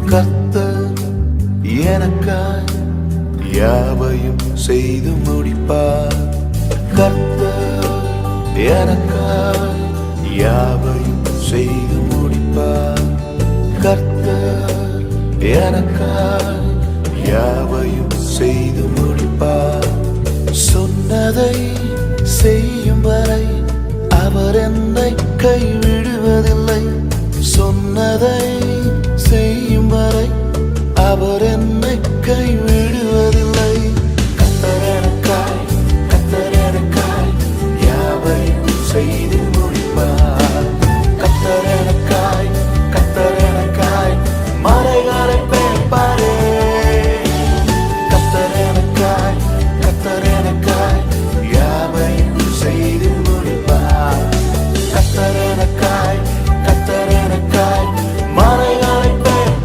கர்த்தர் எனக்காய் யாவையும் செய்து முடிப்பார். கர்த்தர் எனக்காய் யாவையும் செய்து முடிப்பார். கர்த்தர் எனக்காய் யாவையும் செய்து முடிப்பார். சொன்னதை செய்யும் வரை அவர் என்னை கைவிடுவதில்லை. சொன்னதை